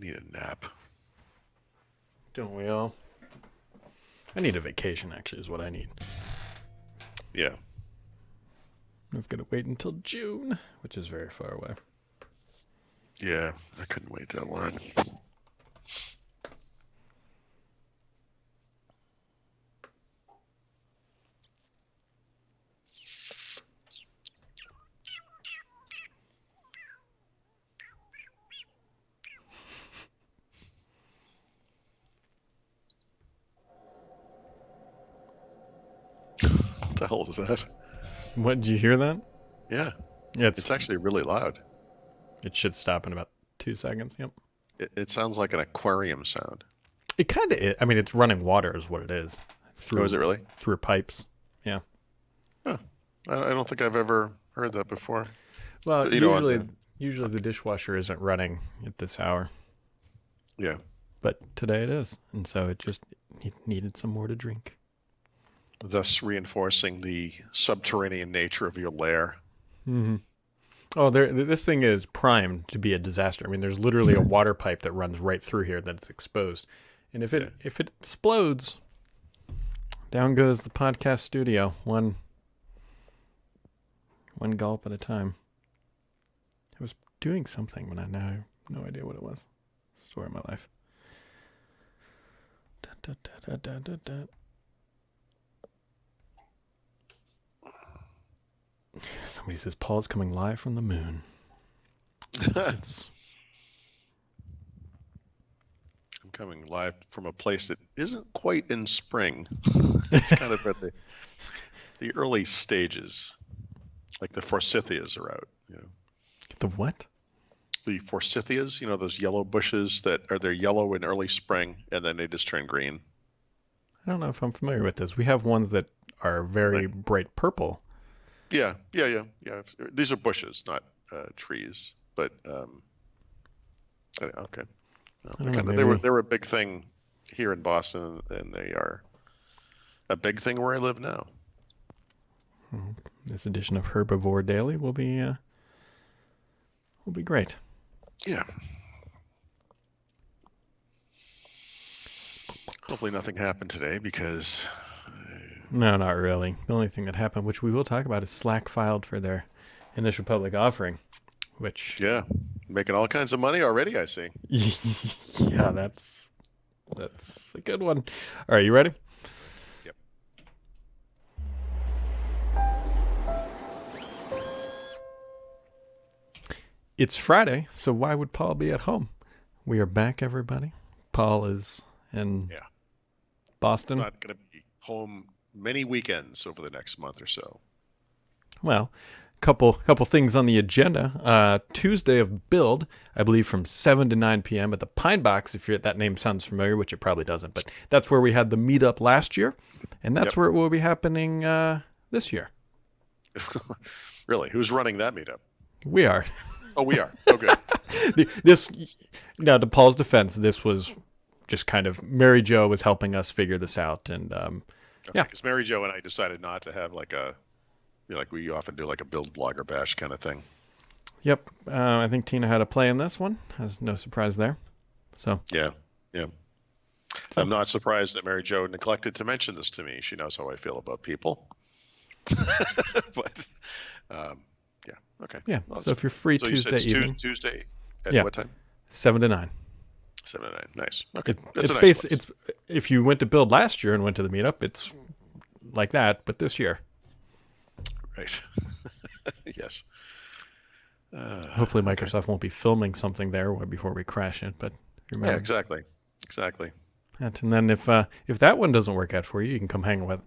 need a nap. Don't we all? I need a vacation, actually, is what I need. Yeah. I've got to wait until June, which is very far away. Yeah, I couldn't wait that long. What the hell was that? What, did you hear that? Yeah, Yeah, it's actually really loud. it should stop in about 2 seconds. Yep. It sounds like an aquarium sound. It kind of is. I mean, it's running water is what it is. Oh, is it really? Through pipes. Yeah. Huh. I don't think I've ever heard that before. Well, But, usually the dishwasher isn't running at this hour, yeah, but today it is, and so it needed some more to drink. thus reinforcing the subterranean nature of your lair. Mm-hmm. Oh, this thing is primed to be a disaster. I mean, there's literally a water pipe that runs right through here that's exposed, and if it explodes, down goes the podcast studio. One gulp at a time. I was doing something, but I now have no idea what it was. Story of my life. Da, da, da, da, da, da. Somebody says Paul's coming live from the moon. It's I'm coming live from a place that isn't quite in spring. It's kind of at the early stages. Like the forsythias are out. the what? The forsythias, those yellow bushes they're yellow in early spring and then they just turn green. I don't know if I'm familiar with this. We have ones that are very bright purple. Yeah. These are bushes, not trees. But okay. They were a big thing here in Boston, and they are a big thing where I live now. This edition of Herbivore Daily will be great. Yeah. Hopefully nothing happened today because... No, not really. The only thing that happened, which we will talk about, is Slack filed for their initial public offering, which... Yeah, making all kinds of money already, I see. Yeah, that's a good one. All right, you ready? Yep. It's Friday, so why would Paul be at home? We are back, everybody. Paul is in Boston. I'm not going to be home many weekends over the next month or so. Well, couple things on the agenda. Tuesday of Build, I believe from 7 to 9 p.m. at the Pine Box, if that name sounds familiar, which it probably doesn't, but that's where we had the meetup last year, and that's where it will be happening this year. Really? Who's running that meetup? We are. Oh, we are. Oh, good. Now, to Paul's defense, this was just kind of Mary Jo was helping us figure this out, and Because Mary Jo and I decided not to have like we often do like a build blogger bash kind of thing. Yep. I think Tina had a play in this one. There's no surprise there. So yeah. I'm not surprised that Mary Jo neglected to mention this to me. She knows how I feel about people. But yeah, okay. Yeah. Well, so if you're free Tuesday evening, Tuesday at what time? 7 to 9. 7 to 9. Nice. Okay. It's if you went to Build last year and went to the meetup, it's like that, but this year. Right. Yes. Hopefully Microsoft won't be filming something there before we crash it, but remember. Yeah, exactly. And then if that one doesn't work out for you, you can come hang with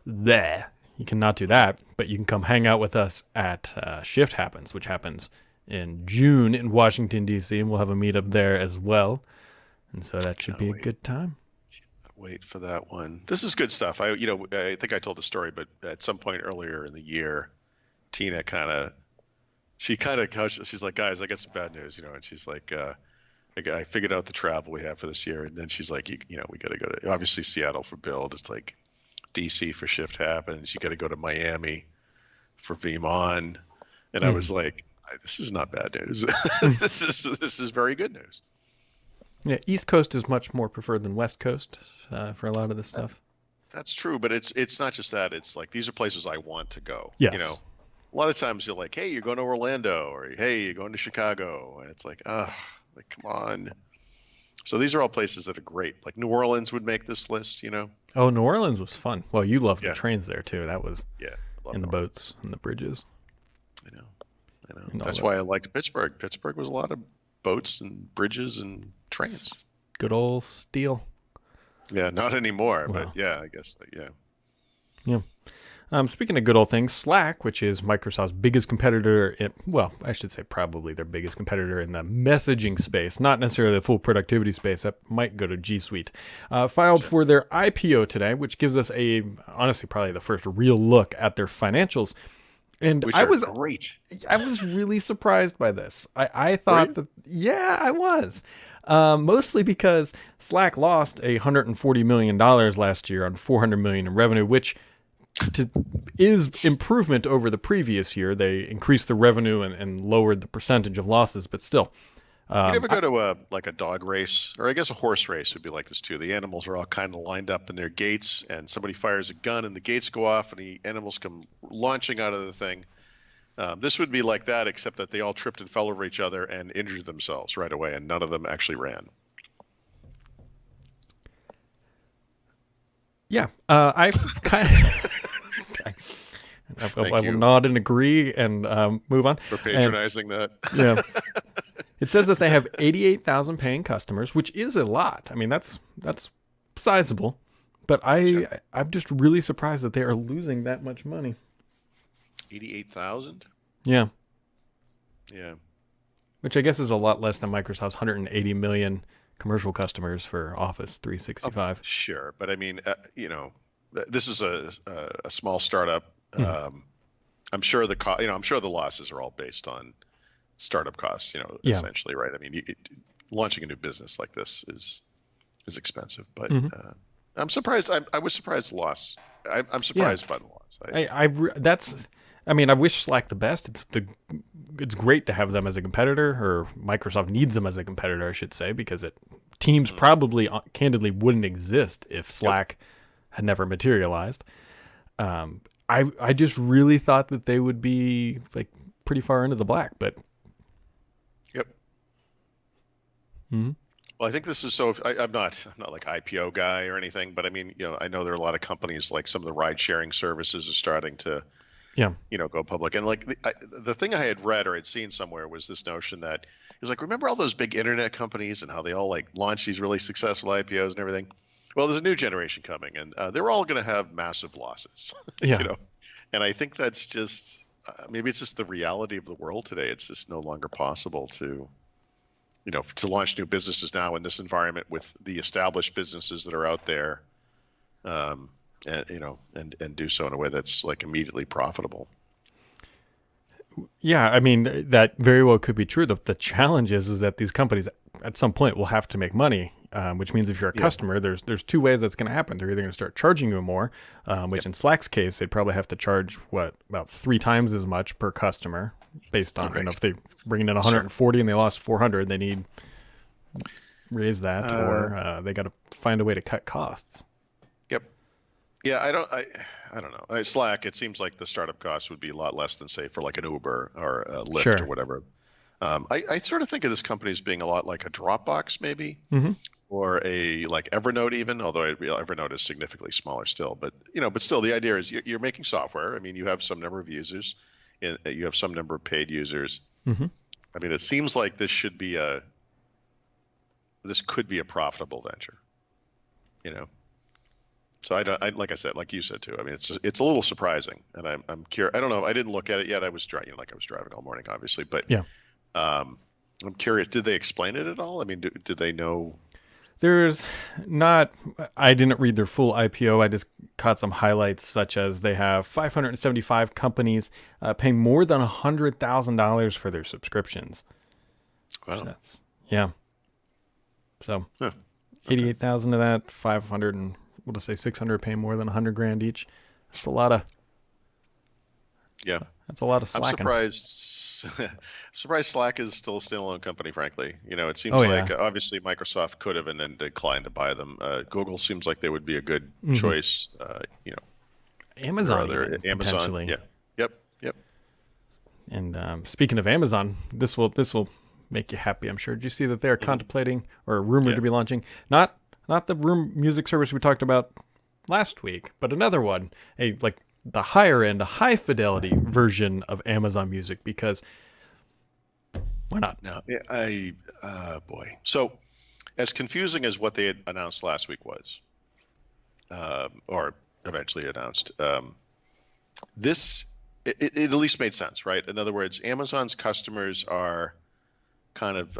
there. You cannot do that, but you can come hang out with us at Shift Happens, which happens in June in Washington D.C., and we'll have a meetup there as well. And so that should be a good time. Wait for that one. This is good stuff. I think I told the story, but at some point earlier in the year, Tina she's like, guys, I got some bad news, and she's like, I figured out the travel we have for this year, and then she's like, we got to go to obviously Seattle for Build. It's like DC for Shift Happens. You got to go to Miami for VeeamON. And I was like, This is not bad news. This is very good news. Yeah, East Coast is much more preferred than West Coast for a lot of this stuff. That's true, but it's not just that. It's like these are places I want to go. Yes. A lot of times you're like, hey, you're going to Orlando, or hey, you're going to Chicago, and it's like, like come on. So these are all places that are great. Like New Orleans would make this list. Oh, New Orleans was fun. Well, you loved the Yeah. trains there too. That was Yeah, I love in the New Orleans. boats and the bridges. I know, I know. And all That's that. why I liked Pittsburgh. Pittsburgh was a lot of boats and bridges and trains. Good old steel. Yeah, not anymore, Wow. but yeah, I guess yeah. Yeah. Speaking of good old things, Slack, which is Microsoft's biggest competitor, well, I should say probably their biggest competitor in the messaging space, not necessarily the full productivity space. That might go to G Suite. Filed for their IPO today, which gives us honestly, probably the first real look at their financials. And Which I are was great. really surprised by this. I thought that, yeah, I was. Mostly because Slack lost $140 million last year on $400 million in revenue, which is improvement over the previous year. They increased the revenue and lowered the percentage of losses, but still. You ever go to a dog race, or I guess a horse race would be like this too. The animals are all kind of lined up in their gates, and somebody fires a gun, and the gates go off, and the animals come launching out of the thing. This would be like that, except that they all tripped and fell over each other and injured themselves right away, and none of them actually ran. Yeah, I kind of. I will nod and agree and move on. For patronizing that. Yeah. It says that they have 88,000 paying customers, which is a lot. I mean, that's sizable. But I'm just really surprised that they are losing that much money. 88,000? Yeah. Yeah. Which I guess is a lot less than Microsoft's 180 million commercial customers for Office 365. Sure, but I mean, this is a small startup. I'm sure I'm sure the losses are all based on startup costs. Essentially, right? I mean, launching a new business like this is expensive, but I'm surprised. I was surprised the loss. I'm surprised by the loss. I wish Slack the best. It's great to have them as a competitor, or Microsoft needs them as a competitor, I should say, because Teams probably candidly wouldn't exist if Slack had never materialized. I just really thought that they would be like pretty far into the black, but. Yep. Well, I think this is I'm not like IPO guy or anything, but I mean, I know there are a lot of companies, like some of the ride sharing services are starting to, go public. And like the thing I had read or had seen somewhere was this notion that it was like, remember all those big internet companies and how they all like launched these really successful IPOs and everything? Well, there's a new generation coming, and they're all going to have massive losses. Yeah. And I think that's just maybe it's just the reality of the world today. It's just no longer possible to launch new businesses now in this environment with the established businesses that are out there, and do so in a way that's like immediately profitable. Yeah, I mean, that very well could be true. The challenge is that these companies at some point will have to make money, which means if you're a customer, there's two ways that's going to happen. They're either going to start charging you more, which in Slack's case, they'd probably have to charge about 3 times as much per customer based on, if they bring in 140 and they lost 400, they need raise that, or they got to find a way to cut costs. Yep. Yeah, I don't know. Slack, it seems like the startup cost would be a lot less than, say, for like an Uber or a Lyft or whatever. I sort of think of this company as being a lot like a Dropbox, maybe, or a like Evernote, even. Although Evernote is significantly smaller still, but still, the idea is you're making software. I mean, you have some number of users, and you have some number of paid users. I mean, it seems like this could be a profitable venture. So like I said, like you said too. I mean, it's a little surprising, and I'm curious. I don't know. I didn't look at it yet. I was driving all morning, obviously. But I'm curious. Did they explain it at all? I mean, did they know? There's not. I didn't read their full IPO. I just caught some highlights, such as they have 575 companies paying more than $100,000 for their subscriptions. Wow. So 88,000 of that, 500 and we'll just say 600 paying more than $100,000 each. That's a lot of. Yeah. That's a lot of I'm slacking. surprised. Surprised Slack is still a standalone company. Frankly, it Oh seems yeah. like obviously Microsoft could have and then declined to buy them. Google seems like they would be a good Hmm. choice. There are Amazon other even Amazon. potentially. Yeah. Yep. Yep. And speaking of Amazon, this will make you happy, I'm sure. Did you see that they're Hmm. contemplating or rumored Yeah. to be launching not the room music service we talked about last week, but another one, a like the higher end, a high fidelity version of Amazon Music because why not? No. Yeah, boy. So as confusing as what they had announced last week was, or eventually announced, this it at least made sense, right? In other words, Amazon's customers are kind of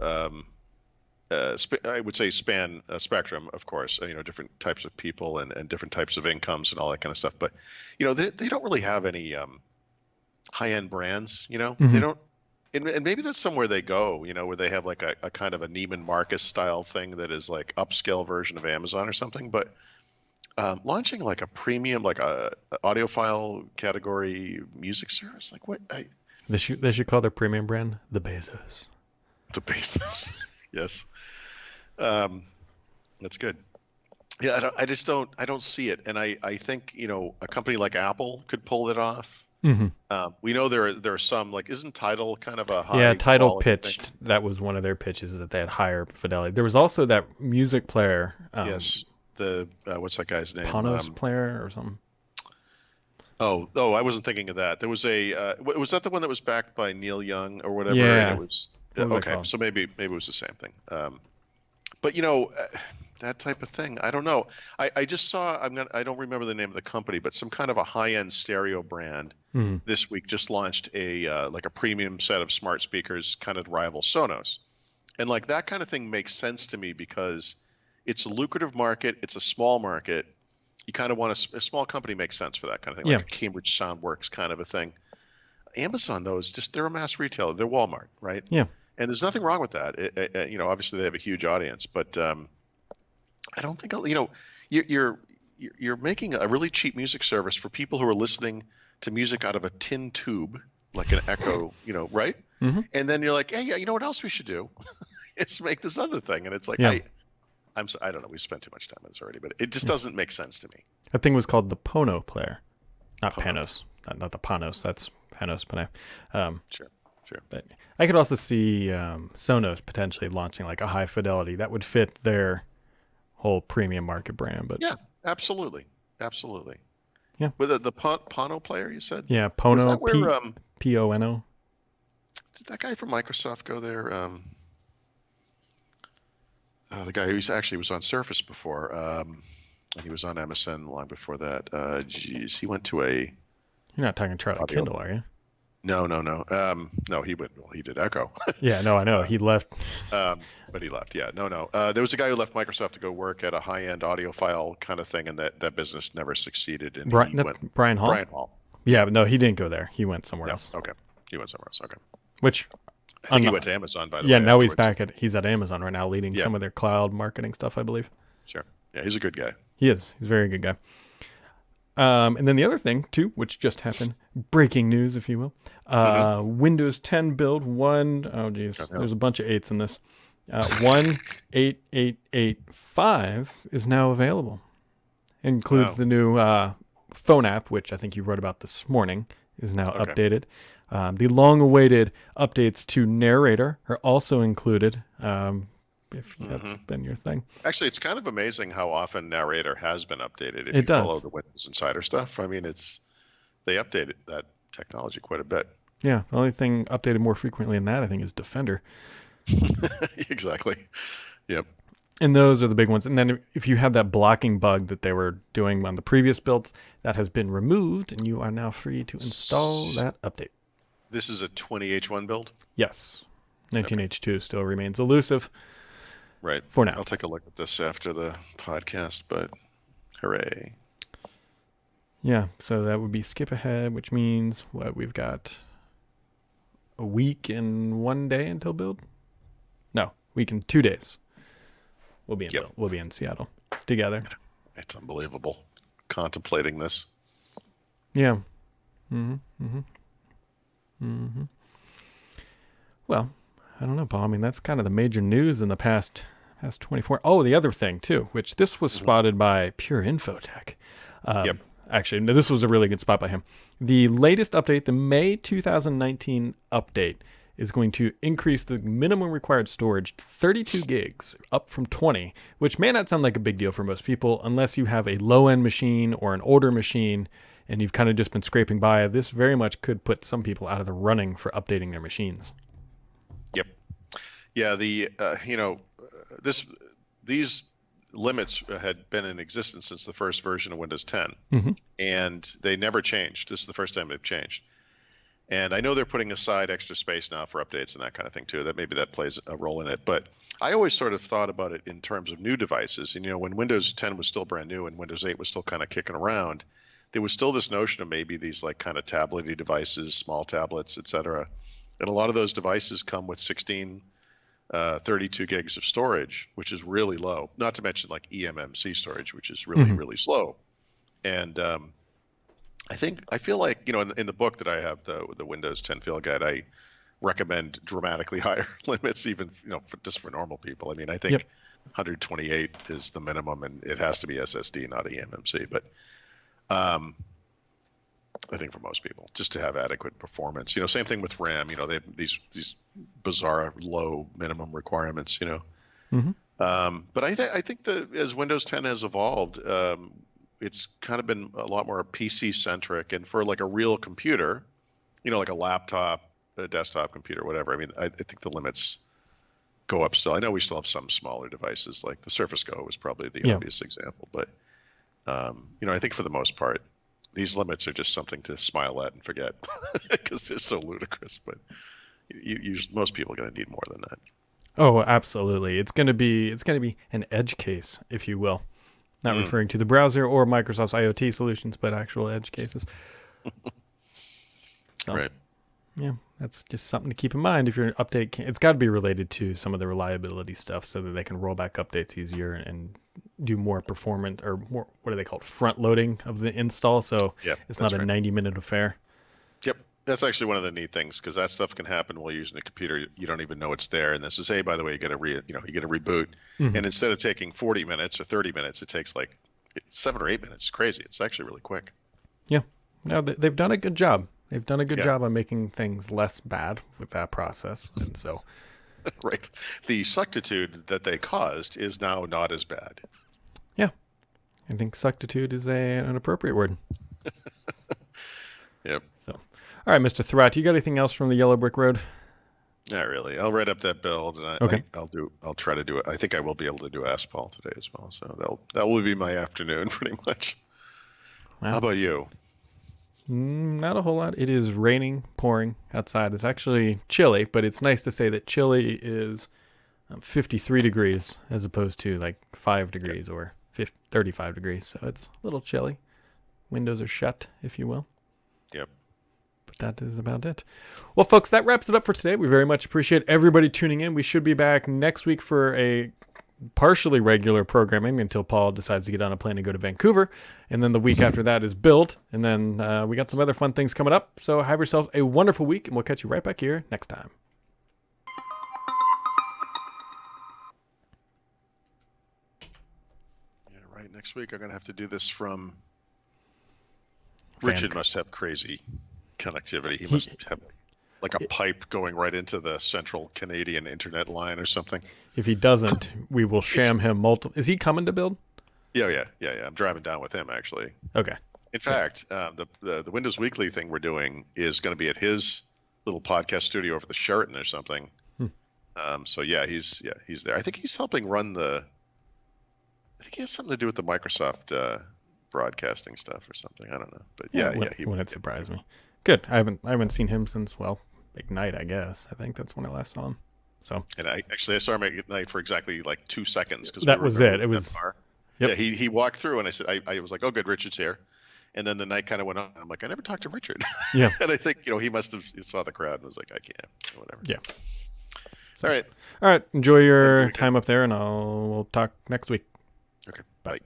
I would say span a spectrum, of course, different types of people and different types of incomes and all that kind of stuff. But, they don't really have any high-end brands, they Hmm. don't, and maybe that's somewhere they go, where they have like a kind of a Neiman Marcus style thing that is like upscale version of Amazon or something. But launching like a premium, like a audiophile category music service, like what, They should call their premium brand the Bezos. the basis. Yes. Um, that's good. Yeah, I don't see it, and I think a company like Apple could pull it off. Hmm. We know there are some, like, isn't Tidal kind of a Yeah, high Tidal quality thing? pitched that was one of their pitches that they had higher fidelity. There was also that music player, Yes, the what's that guy's name? Panos player or something. Oh, I wasn't thinking of that. There was a was that the one that was backed by Neil Young or whatever, and it Yeah, was what was that okay. called? So maybe it was the same thing. But that type of thing, I don't know. I just saw, I don't remember the name of the company, but some kind of a high-end stereo brand Hmm. this week just launched a like a premium set of smart speakers, kind of rival Sonos. And like that kind of thing makes sense to me because it's a lucrative market, it's a small market. You kind of want a small company makes sense for that kind of thing, like Yeah, a Cambridge Soundworks kind of a thing. Amazon, though, is just, they're a mass retailer. They're Walmart, right? yeah. And there's nothing wrong with that. Obviously they have a huge audience, but I don't think you- you're you're making a really cheap music service for people who are listening to music out of a tin tube, like an Echo, right? Hmm. And then you're like, hey, yeah, you know what else we should do? Is make this other thing. And it's like, Yeah. I don't know. We spent too much time on this already, but it just doesn't make sense to me. That thing was called the Pono player, not Pono. Panos, not the Panos. That's Panos Panay. Sure, sure. But I could also see Sonos potentially launching like a high fidelity that would fit their whole premium market brand. But Yeah, absolutely, absolutely. yeah, With the Pono player, you said, yeah, was that Pono where Pono. did that guy from Microsoft go there? The guy who actually was on Surface before, and he was on MSN long before that. Geez, he went to a You're not talking Charlie audio. Kindle, are you? No, no, no. No, he went. Well, he did Echo, Yeah, no, I know. He left. but he left. Yeah, no, no. There was a guy who left Microsoft to go work at a high-end audiophile kind of thing, and that business never succeeded. And he went Brian Hall. Brian Hall. Yeah, but no, he didn't go there. He went somewhere No, else. okay. He went somewhere else. Okay. Which, I think he went to Amazon, by the yeah, way. now he's Afterwards. he's at Amazon right now, leading Yeah, some of their cloud marketing stuff, I believe. sure. Yeah, he's a good guy. He is. He's a very good guy. And then the other thing too, which just happened, breaking news, if you will. Windows 10 build one. Oh geez, Oh, no. there's a bunch of eights in this. 18885 is now available. Includes Wow. the new phone app, which I think you wrote about this morning, is now Okay. updated. The long-awaited updates to Narrator are also included. If that's been your thing, Actually, it's kind of amazing how often Narrator has been updated. If it you follow does. the Windows Insider stuff, I mean, they updated that technology quite a bit. Yeah, the only thing updated more frequently than that, I think, is Defender. Exactly. Yep. And those are the big ones. And then if you had that blocking bug that they were doing on the previous builds, that has been removed, and you are now free to install that update. This is a 20H1 build, Yes, 19H2 still remains elusive right? for now. I'll take a look at this after the podcast, but hooray. Yeah, so that would be skip ahead, which means what we've got a week and 1 day until build. No, week and 2 days. We'll be in Yep. build. We'll be in Seattle together. It's unbelievable contemplating this. Yeah. Mm-hmm. Mm-hmm. Mm-hmm. Well, I don't know, Paul. I mean, that's kind of the major news in the past 24. Oh, the other thing too, which this was spotted by Pure Infotech. Yep. Actually, no, this was a really good spot by him. The latest update, the May 2019 update, is going to increase the minimum required storage to 32 gigs, up from 20, which may not sound like a big deal for most people unless you have a low-end machine or an older machine and you've kind of just been scraping by. This very much could put some people out of the running for updating their machines. Yep. Yeah. These limits had been in existence since the first version of Windows 10, and they never changed. This is the first time they've changed. And I know they're putting aside extra space now for updates and that kind of thing too. That maybe that plays a role in it. But I always sort of thought about it in terms of new devices. And when Windows 10 was still brand new and Windows 8 was still kind of kicking around, there was still this notion of maybe these like kind of tablety devices, small tablets, etc. And a lot of those devices come with 16, 32 gigs of storage, which is really low. Not to mention like eMMC storage, which is really, really slow. And I feel like, in the book that I have, the Windows 10 Field Guide, I recommend dramatically higher limits, even, just for normal people. I mean, I think 128 is the minimum, and it has to be SSD, not eMMC. But I think for most people, just to have adequate performance. Same thing with RAM. They have these bizarre low minimum requirements. But I think that as Windows 10 has evolved, it's kind of been a lot more PC centric, and for like a real computer, like a laptop, a desktop computer, whatever. I mean, I think the limits go up still. I know we still have some smaller devices, like the Surface Go was probably the obvious example, but I think for the most part, these limits are just something to smile at and forget because they're so ludicrous. But most people are going to need more than that. Oh, absolutely. It's going to be an edge case, if you will. Not referring to the browser or Microsoft's IoT solutions, but actual edge cases. So, right. Yeah, that's just something to keep in mind if you're an update. It's got to be related to some of the reliability stuff so that they can roll back updates easier and do more performant or more, what do they call it, front loading of the install. So it's not a 90-minute affair. Yep. That's actually one of the neat things, because that stuff can happen while using a computer. You don't even know it's there. And this is, hey, by the way, you get a reboot. And instead of taking 40 minutes or 30 minutes, it takes like 7 or 8 minutes. It's crazy. It's actually really quick. Yeah. No, they've done a good job. They've done a good job on making things less bad with that process. And so. Right. The suctitude that they caused is now not as bad. Yeah. I think suctitude is an appropriate word. Yep. So. All right, Mr. Thrat, you got anything else from the Yellow Brick Road? Not really. I'll write up that build, and I'll try to do it. I think I will be able to do ASPAL today as well. So that will be my afternoon pretty much. Wow. How about you? Not a whole lot. It is raining, pouring outside. It's actually chilly, but it's nice to say that chilly is 53 degrees as opposed to like 5 degrees or 35 degrees. So it's a little chilly. Windows are shut, if you will. Yep. But that is about it. Well, folks, that wraps it up for today. We very much appreciate everybody tuning in. We should be back next week for a partially regular programming until Paul decides to get on a plane and go to Vancouver. And then the week after that is build. And then we got some other fun things coming up. So have yourselves a wonderful week, and we'll catch you right back here next time. Yeah, right. Next week, I'm going to have to do this from... Richard must have crazy connectivity. He must have like a pipe going right into the central Canadian internet line or something. If he doesn't, we will sham him multiple. Is he coming to build? Yeah. I'm driving down with him, actually. Okay. In fact, the Windows Weekly thing we're doing is going to be at his little podcast studio over the Sheraton or something. So he's there. I think he's helping run I think he has something to do with the Microsoft broadcasting stuff or something. I don't know, but he wouldn't surprise me. Good. I haven't seen him since Ignite, I guess. I think that's when I last saw him. So. And I saw him at Ignite for exactly like 2 seconds because that was it. It was. Yep. Yeah, he walked through and I said I was like, oh good, Richard's here. And then the night kind of went on. I'm like, I never talked to Richard. Yeah. And I think he must have saw the crowd and was like, I can't, whatever. Yeah. So, all right. Enjoy your time up there, and we'll talk next week. Okay. Bye. Bye.